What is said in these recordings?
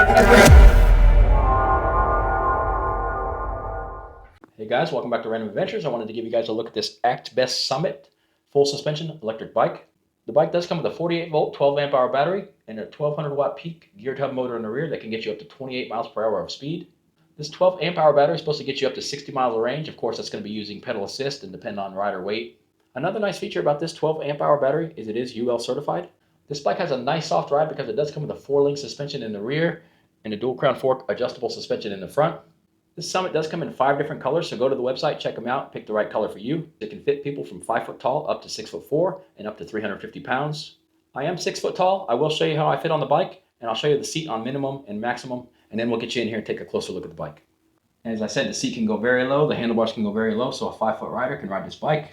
Hey guys, welcome back to Random Adventures. I wanted to give you guys a look at this Actbest Summit full suspension electric bike. The bike does come with a 48 volt, 12 amp hour battery and a 1200 watt peak geared hub motor in the rear that can get you up to 28 miles per hour of speed. This 12 amp hour battery is supposed to get you up to 60 miles of range. Of course, that's going to be using pedal assist and depend on rider weight. Another nice feature about this 12 amp hour battery is it is UL certified. This bike has a nice soft ride because it does come with a 4-link suspension in the rear and a dual crown fork adjustable suspension in the front. This Summit does come in 5 different colors, so go to the website, check them out, pick the right color for you. It can fit people from 5 foot tall up to 6 foot 4 and up to 350 pounds. I am 6 foot tall. I will show you how I fit on the bike, and I'll show you the seat on minimum and maximum, and then we'll get you in here and take a closer look at the bike. As I said, the seat can go very low, the handlebars can go very low, so a 5 foot rider can ride this bike.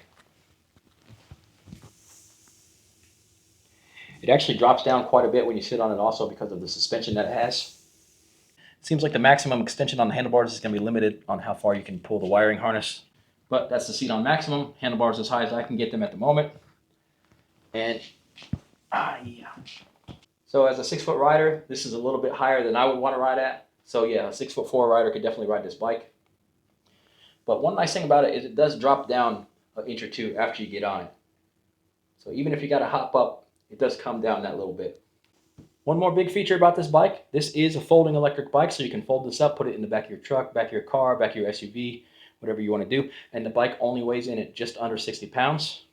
It actually drops down quite a bit when you sit on it also because of the suspension that it has. It seems like the maximum extension on the handlebars is going to be limited on how far you can pull the wiring harness. But that's the seat on maximum. Handlebars as high as I can get them at the moment. And, yeah. So as a 6 foot rider, this is a little bit higher than I would want to ride at. So yeah, a 6 foot 4 rider could definitely ride this bike. But one nice thing about it is it does drop down an inch or two after you get on it. So even if you got to hop up, it does come down that little bit. One more big feature about this bike, this is a folding electric bike, so you can fold this up, put it in the back of your truck, back of your car, back of your SUV, whatever you want to do. And the bike only weighs in at just under 60 pounds.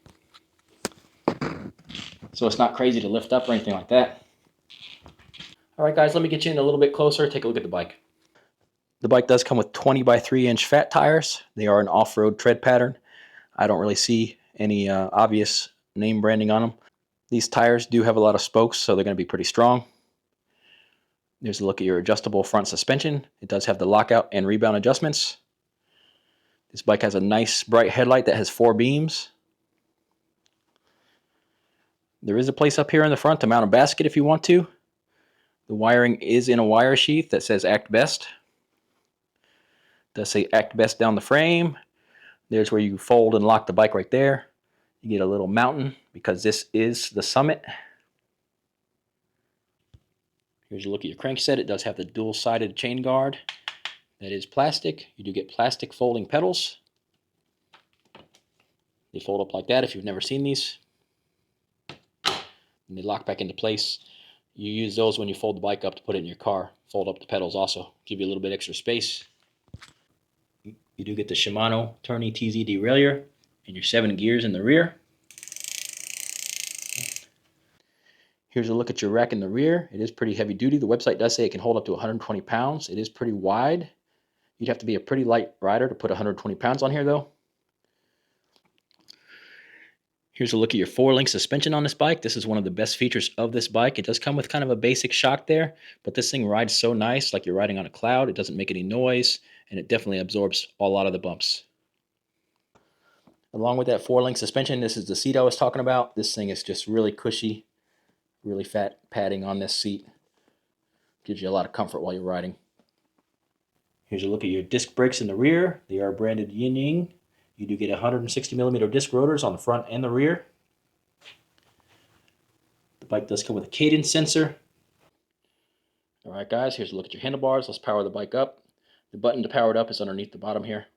So it's not crazy to lift up or anything like that. All right, guys, let me get you in a little bit closer, take a look at the bike. The bike does come with 20 by 3 inch fat tires. They are an off-road tread pattern. I don't really see any obvious name branding on them. These tires do have a lot of spokes, so they're going to be pretty strong. There's a look at your adjustable front suspension. It does have the lockout and rebound adjustments. This bike has a nice bright headlight that has 4 beams. There is a place up here in the front to mount a basket if you want to. The wiring is in a wire sheath that says Actbest. It does say Actbest down the frame. There's where you fold and lock the bike right there. You get a little mountain because this is the Summit. Here's a look at your crankset. It does have the dual-sided chain guard. That is plastic. You do get plastic folding pedals. They fold up like that if you've never seen these. And they lock back into place. You use those when you fold the bike up to put it in your car. Fold up the pedals also. Give you a little bit extra space. You do get the Shimano Tourney TZ derailleur and your 7 gears in the rear. Here's a look at your rack in the rear. It is pretty heavy duty. The website does say it can hold up to 120 pounds. It is pretty wide. You'd have to be a pretty light rider to put 120 pounds on here though. Here's a look at your 4-link suspension on this bike. This is one of the best features of this bike. It does come with kind of a basic shock there, but this thing rides so nice, like you're riding on a cloud. It doesn't make any noise, and it definitely absorbs a lot of the bumps. Along with that 4-link suspension, this is the seat I was talking about. This thing is just really cushy, really fat padding on this seat. Gives you a lot of comfort while you're riding. Here's a look at your disc brakes in the rear. They are branded Yin Yang. You do get 160 millimeter disc rotors on the front and the rear. The bike does come with a cadence sensor. All right, guys, here's a look at your handlebars. Let's power the bike up. The button to power it up is underneath the bottom here.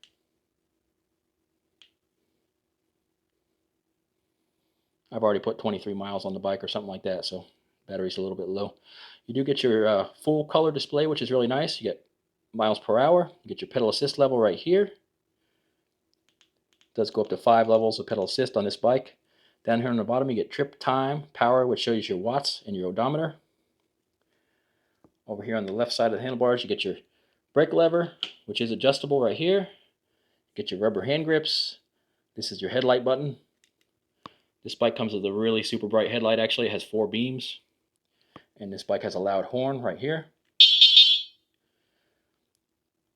I've already put 23 miles on the bike or something like that, so battery's a little bit low. You do get your full color display, which is really nice. You get miles per hour. You get your pedal assist level right here. It does go up to 5 levels of pedal assist on this bike. Down here on the bottom, you get trip time, power, which shows you your watts and your odometer. Over here on the left side of the handlebars, you get your brake lever, which is adjustable right here. Get your rubber hand grips. This is your headlight button. This bike comes with a really super bright headlight. Actually, it has 4 beams. And this bike has a loud horn right here.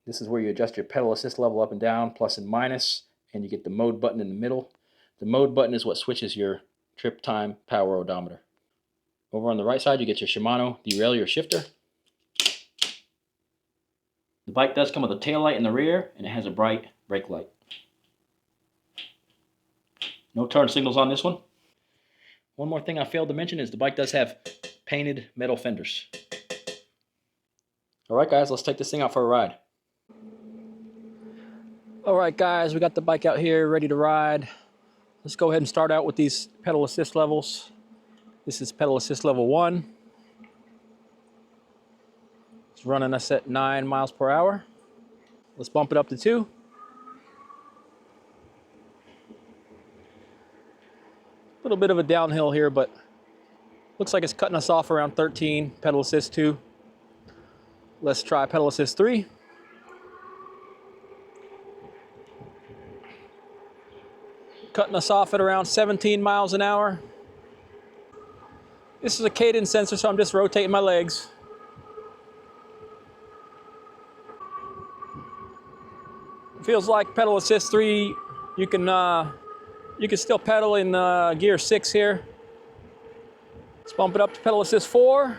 This is where you adjust your pedal assist level up and down, plus and minus, and you get the mode button in the middle. The mode button is what switches your trip time, power, odometer. Over on the right side, you get your Shimano derailleur shifter. The bike does come with a tail light in the rear, and it has a bright brake light. No turn signals on this one. One more thing I failed to mention is the bike does have painted metal fenders. All right, guys, let's take this thing out for a ride. All right, guys, we got the bike out here ready to ride. Let's go ahead and start out with these pedal assist levels. This is pedal assist level 1. It's running us at 9 miles per hour. Let's bump it up to 2. A little bit of a downhill here, but looks like it's cutting us off around 13. Pedal assist 2. Let's try pedal assist 3. Cutting us off at around 17 miles an hour. This is a cadence sensor, so I'm just rotating my legs. Feels like pedal assist 3, you can still pedal in gear 6 here. Let's bump it up to pedal assist 4.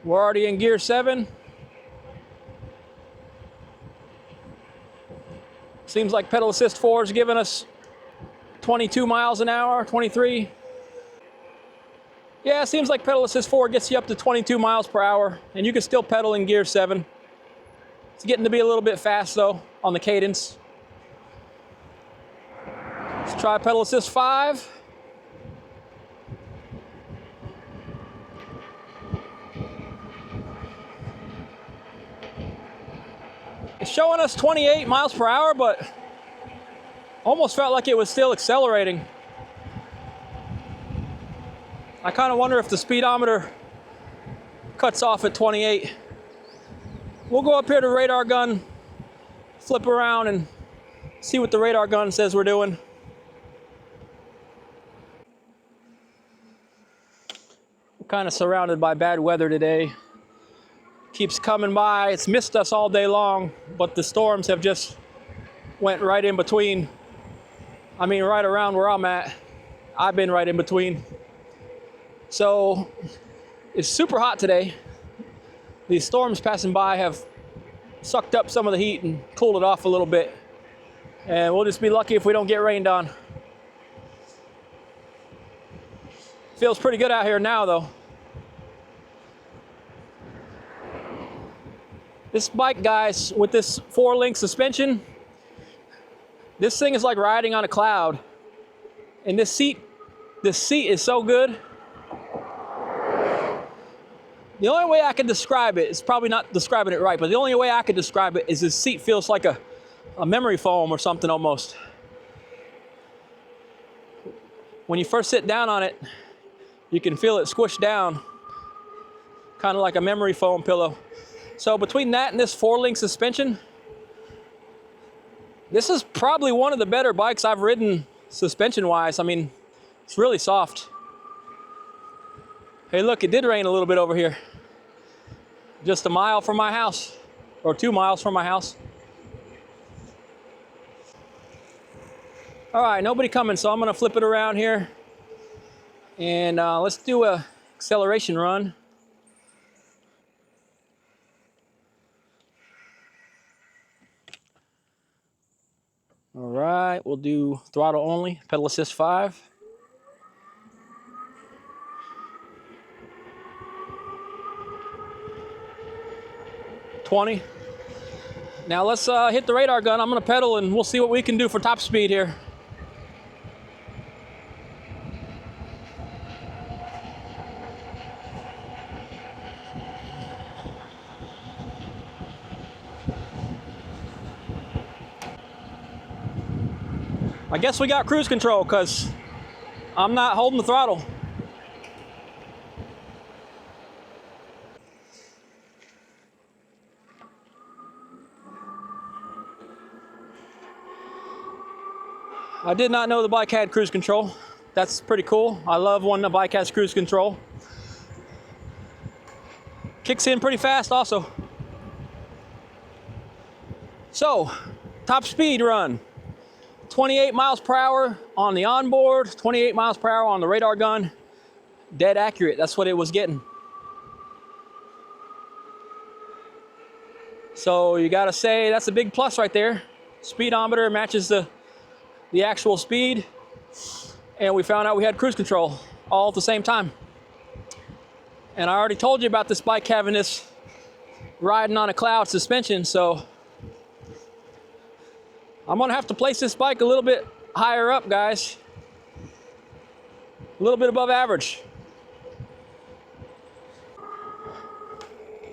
We're already in gear 7. Seems like pedal assist 4 is giving us 22 miles an hour, 23. Yeah, it seems like pedal assist 4 gets you up to 22 miles per hour, and you can still pedal in gear 7. It's getting to be a little bit fast though on the cadence. Let's try pedal assist 5. It's showing us 28 miles per hour, but almost felt like it was still accelerating. I kind of wonder if the speedometer cuts off at 28. We'll go up here to radar gun, flip around and see what the radar gun says we're doing. We're kind of surrounded by bad weather today. Keeps coming by. It's missed us all day long, but the storms have just went right in between. I mean, right around where I'm at. I've been right in between. So it's super hot today. These storms passing by have sucked up some of the heat and cooled it off a little bit. And we'll just be lucky if we don't get rained on. Feels pretty good out here now though. This bike, guys, with this 4-link suspension, this thing is like riding on a cloud. And this seat is so good. The only way I can describe it, it's probably not describing it right, but the only way I could describe it is this seat feels like a memory foam or something almost. When you first sit down on it, you can feel it squish down, kind of like a memory foam pillow. So between that and this 4-link suspension, this is probably one of the better bikes I've ridden suspension-wise. I mean, it's really soft. Hey, look, it did rain a little bit over here. Just a mile from my house, or 2 miles from my house. All right, nobody coming, so I'm gonna flip it around here. And let's do a acceleration run. All right, we'll do throttle only, pedal assist 5. Now let's hit the radar gun. I'm gonna pedal and we'll see what we can do for top speed here. I guess we got cruise control because I'm not holding the throttle. I did not know the bike had cruise control. That's pretty cool. I love when the bike has cruise control. Kicks in pretty fast also. So, top speed run. 28 miles per hour on the onboard, 28 miles per hour on the radar gun. Dead accurate, that's what it was getting. So you gotta say that's a big plus right there. Speedometer matches the actual speed. And we found out we had cruise control all at the same time. And I already told you about this bike having this riding on a cloud suspension, so I'm gonna have to place this bike a little bit higher up, guys. A little bit above average.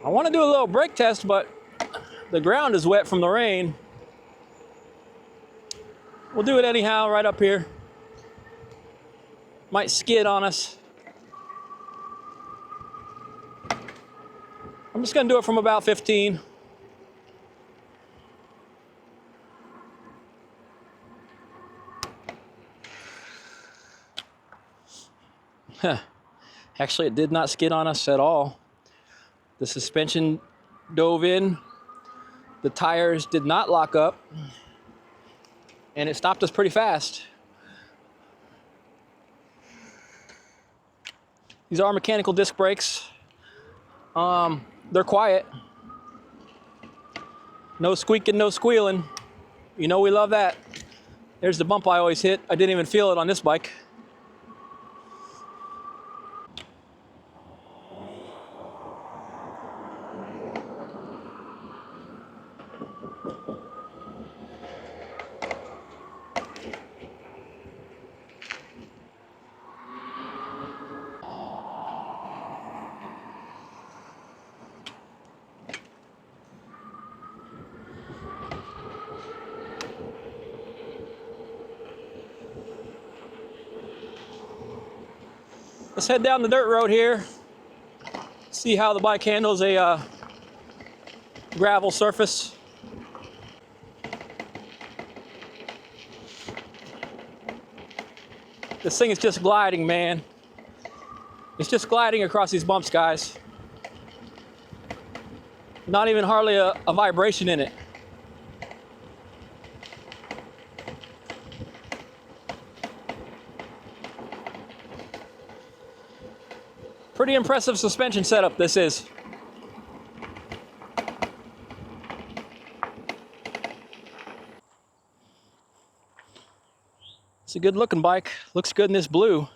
I want to do a little brake test, but the ground is wet from the rain. We'll do it anyhow, right up here. Might skid on us. I'm just gonna do it from about 15. Actually, it did not skid on us at all. The suspension dove in. The tires did not lock up. And it stopped us pretty fast. These are mechanical disc brakes. They're quiet. No squeaking, no squealing. You know we love that. There's the bump I always hit. I didn't even feel it on this bike. Let's head down the dirt road here. See how the bike handles a gravel surface. This thing is just gliding, man. It's just gliding across these bumps, guys. Not even hardly a vibration in it. Pretty impressive suspension setup this is. It's a good looking bike. Looks good in this blue.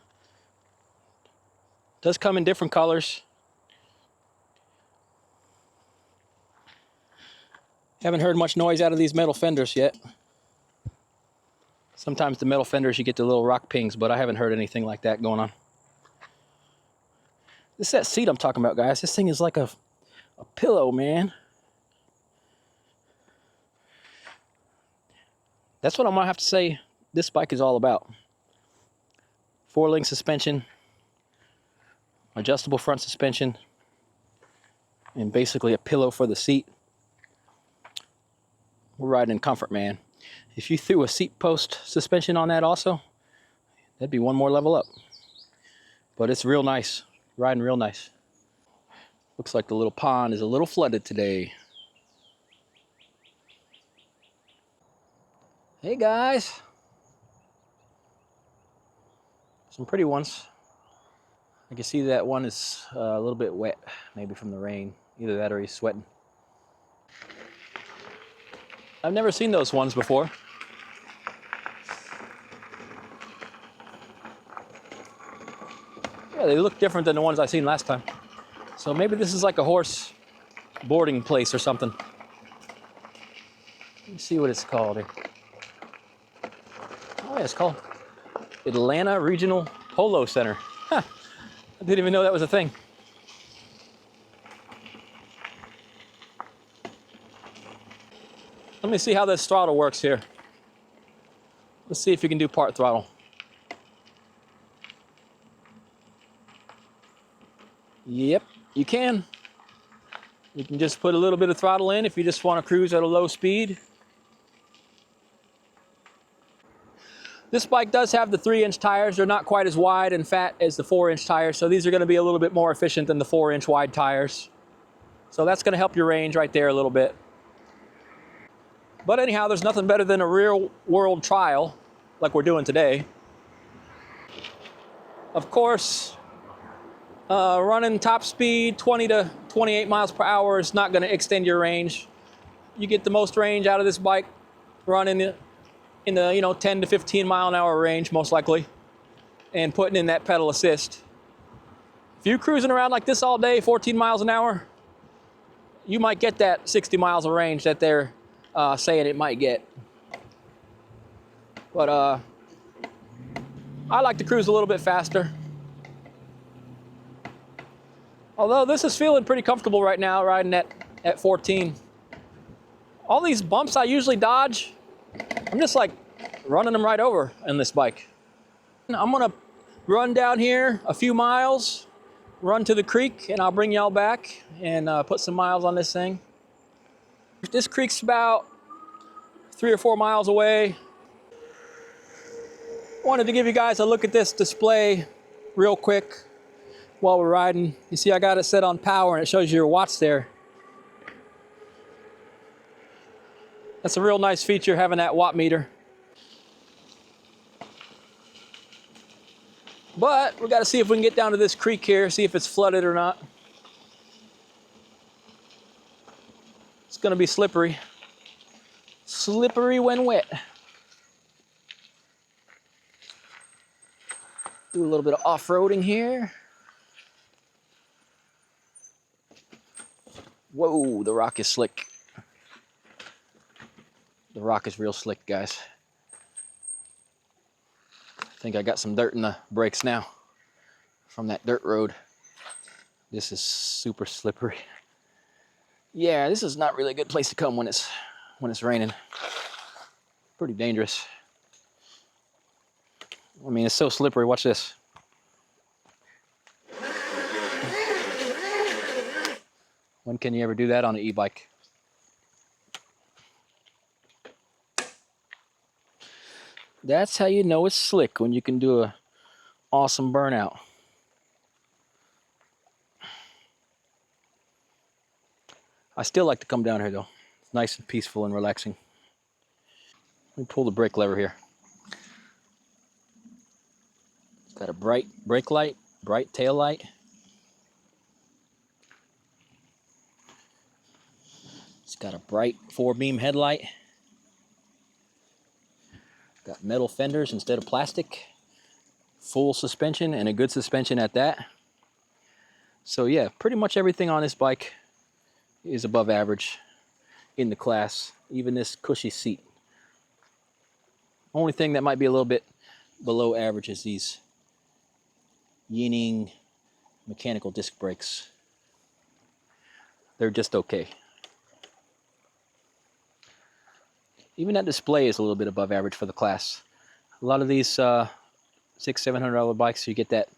Does come in different colors. Haven't heard much noise out of these metal fenders yet. Sometimes the metal fenders you get the little rock pings, but I haven't heard anything like that going on. This is that seat I'm talking about, guys. This thing is like a pillow, man. That's what I'm gonna have to say this bike is all about. 4-link suspension, adjustable front suspension, and basically a pillow for the seat. We're riding in comfort, man. If you threw a seat post suspension on that also, that'd be one more level up. But it's real nice. Riding real nice. Looks like the little pond is a little flooded today. Hey guys. Some pretty ones. I can see that one is a little bit wet, maybe from the rain. Either that or he's sweating. I've never seen those ones before. Yeah, they look different than the ones I seen last time. So maybe this is like a horse boarding place or something. Let me see what it's called here. Oh yeah, it's called Atlanta Regional Polo Center. Huh. I didn't even know that was a thing. Let me see how this throttle works here. Let's see if you can do part throttle. Yep, you can. You can just put a little bit of throttle in if you just want to cruise at a low speed. This bike does have the 3-inch tires. They're not quite as wide and fat as the 4-inch tires, so these are going to be a little bit more efficient than the 4-inch wide tires. So that's going to help your range right there a little bit. But anyhow, there's nothing better than a real world trial like we're doing today. Of course, running top speed 20 to 28 miles per hour is not going to extend your range. You get the most range out of this bike running in the 10 to 15 mile an hour range most likely, and putting in that pedal assist. If you're cruising around like this all day, 14 miles an hour, you might get that 60 miles of range that they're saying it might get. But I like to cruise a little bit faster. Although this is feeling pretty comfortable right now, riding at 14. All these bumps I usually dodge, I'm just like running them right over in this bike. I'm gonna run down here a few miles, run to the creek, and I'll bring y'all back and put some miles on this thing. This creek's about 3 or 4 miles away. Wanted to give you guys a look at this display real quick while we're riding. You see I got it set on power and it shows you your watts there. That's a real nice feature, having that watt meter. But we got to see if we can get down to this creek here, see if it's flooded or not. It's going to be slippery. Slippery when wet. Do a little bit of off-roading here. Whoa, the rock is slick. The rock is real slick, guys. I think I got some dirt in the brakes now from that dirt road. This is super slippery. Yeah, this is not really a good place to come when it's raining. Pretty dangerous. I mean, it's so slippery. Watch this. When can you ever do that on an e-bike? That's how you know it's slick, when you can do an awesome burnout. I still like to come down here though. It's nice and peaceful and relaxing. Let me pull the brake lever here. It's got a bright brake light, bright tail light. It's got a bright 4-beam headlight. Got metal fenders instead of plastic. Full suspension, and a good suspension at that. So yeah, pretty much everything on this bike is above average in the class. Even this cushy seat. Only thing that might be a little bit below average is these Yining mechanical disc brakes. They're just okay. Even that display is a little bit above average for the class. A lot of these $600-700 bikes, you get that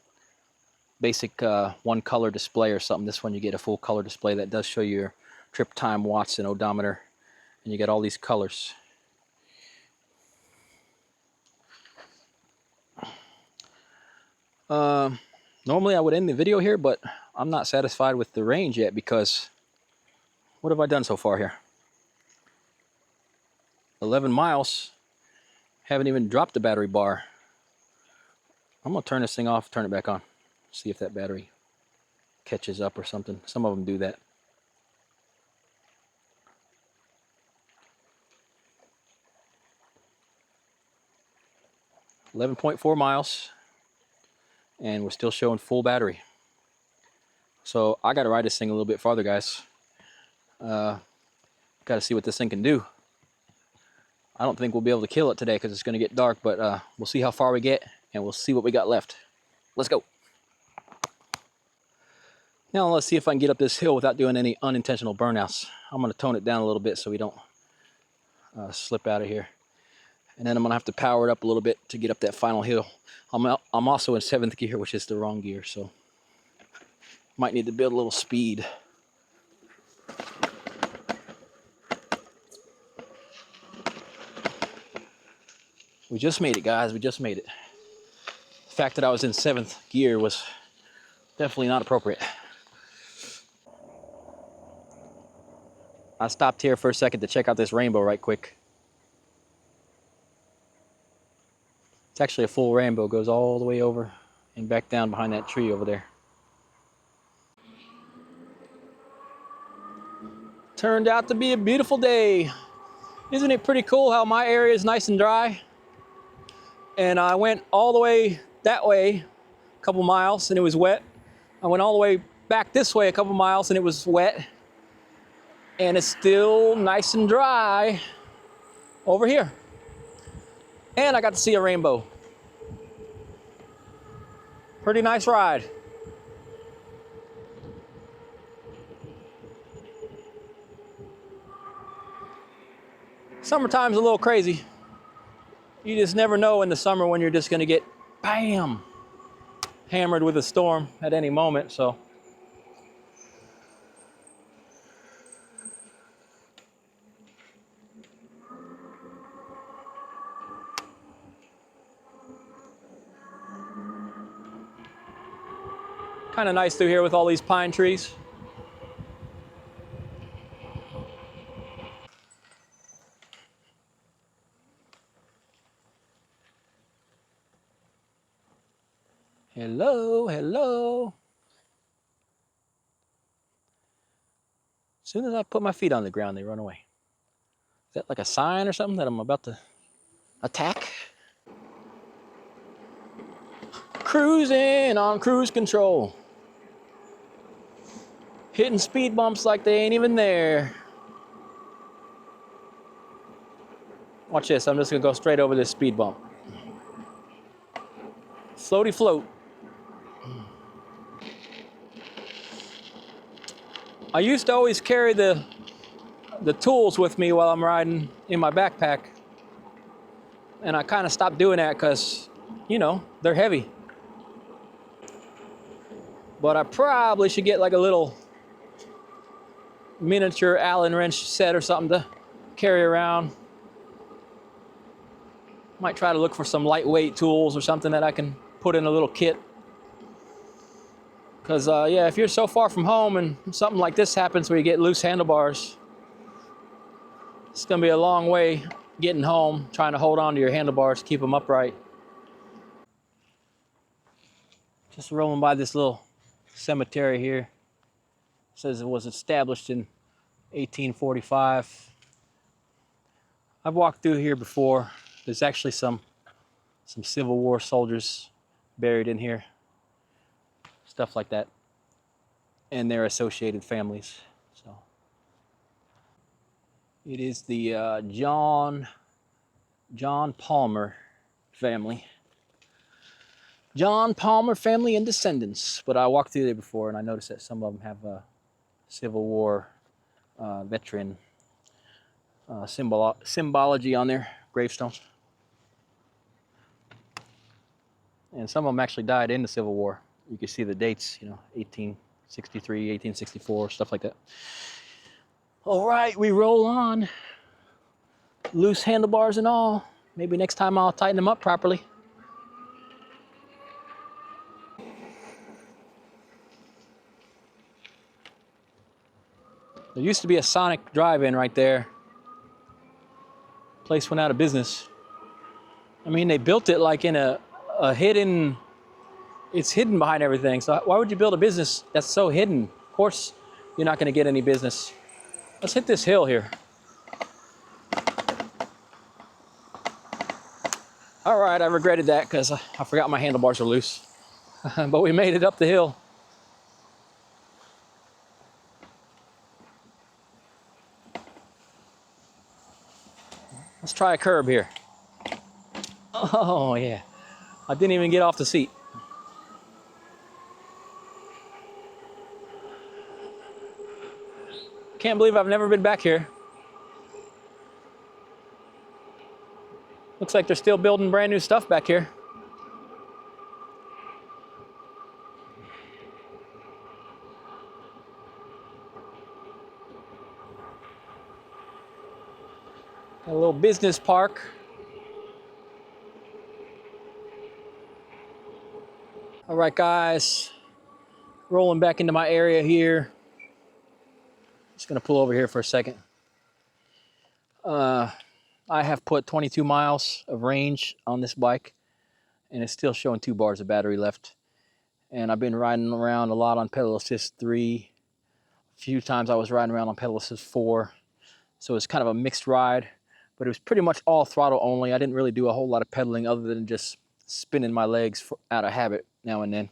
basic one color display or something. This one you get a full color display that does show your trip time, watts, and odometer, and you get all these colors. Normally I would end the video here, but I'm not satisfied with the range yet, because what have I done so far here? 11 miles. Haven't even dropped the battery bar. I'm gonna turn this thing off, turn it back on, see if that battery catches up or something. Some of them do that. .4 miles, and we're still showing full battery. So I gotta ride this thing a little bit farther, guys. Gotta see what this thing can do. I don't think we'll be able to kill it today because it's going to get dark, but we'll see how far we get, and we'll see what we got left. Let's go. Now let's see if I can get up this hill without doing any unintentional burnouts. I'm going to tone it down a little bit so we don't slip out of here. And then I'm going to have to power it up a little bit to get up that final hill. I'm also in 7th gear, which is the wrong gear, so might need to build a little speed. We just made it, guys. We just made it. The fact that I was in 7th gear was definitely not appropriate. I stopped here for a second to check out this rainbow right quick. It's actually a full rainbow. It goes all the way over and back down behind that tree over there. Turned out to be a beautiful day. Isn't it pretty cool how my area is nice and dry? And I went all the way that way a couple miles and it was wet. I went all the way back this way a couple miles and it was wet. And it's still nice and dry over here. And I got to see a rainbow. Pretty nice ride. Summertime's a little crazy. You just never know in the summer when you're just gonna get, bam, hammered with a storm at any moment, so. Kind of nice through here with all these pine trees. Hello, hello. As soon as I put my feet on the ground, they run away. Is that like a sign or something that I'm about to attack? Cruising on cruise control. Hitting speed bumps like they ain't even there. Watch this, I'm just gonna go straight over this speed bump. Floaty float. I used to always carry the tools with me while I'm riding in my backpack. And I kind of stopped doing that because, you know, they're heavy. But I probably should get like a little miniature Allen wrench set or something to carry around. Might try to look for some lightweight tools or something that I can put in a little kit. Because, yeah, if you're so far from home and something like this happens where you get loose handlebars, it's going to be a long way getting home, trying to hold on to your handlebars, keep them upright. Just rolling by this little cemetery here. It says it was established in 1845. I've walked through here before. There's actually some Civil War soldiers buried in here. Stuff like that. And their associated families. So it is the John Palmer family. John Palmer family and descendants. But I walked through there before and I noticed that some of them have a Civil War veteran symbology on their gravestones. And some of them actually died in the Civil War. You can see the dates, you know, 1863, 1864, stuff like that. All right, we roll on. Loose handlebars and all. Maybe next time I'll tighten them up properly. There used to be a Sonic drive-in right there. Place went out of business. I mean, they built it like in a hidden, it's hidden behind everything. So why would you build a business that's so hidden? Of course, you're not gonna get any business. Let's hit this hill here. All right, I regretted that because I forgot my handlebars are loose. But we made it up the hill. Let's try a curb here. Oh yeah, I didn't even get off the seat. Can't believe I've never been back here. Looks like they're still building brand new stuff back here. Got a little business park. All right, guys, rolling back into my area here. Just gonna pull over here for a second. I have put 22 miles of range on this bike, and it's still showing 2 bars of battery left. And I've been riding around a lot on pedal assist 3. A few times I was riding around on pedal assist 4. So it's kind of a mixed ride, but it was pretty much all throttle only. I didn't really do a whole lot of pedaling other than just spinning my legs out of habit now and then.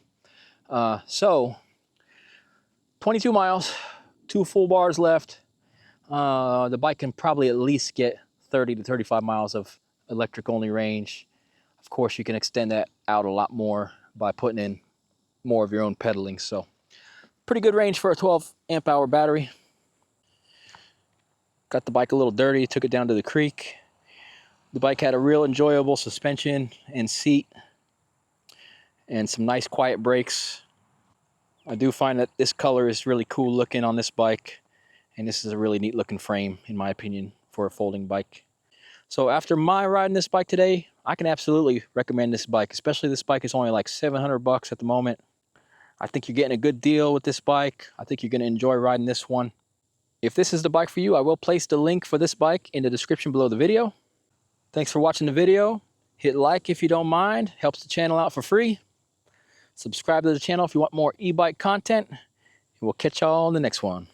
So 22 miles, 2 full bars left. The bike can probably at least get 30 to 35 miles of electric only range. Of course, you can extend that out a lot more by putting in more of your own pedaling. So pretty good range for a 12 amp hour battery. Got the bike a little dirty, took it down to the creek. The bike had a real enjoyable suspension and seat and some nice quiet brakes. I do find that this color is really cool looking on this bike, and this is a really neat looking frame in my opinion for a folding bike. So after my riding this bike today, I can absolutely recommend this bike, especially this bike is only like $700 at the moment. I think you're getting a good deal with this bike. I think you're going to enjoy riding this one. If this is the bike for you, I will place the link for this bike in the description below the video. Thanks for watching the video. Hit like if you don't mind, helps the channel out for free. Subscribe to the channel if you want more e-bike content, and we'll catch y'all in the next one.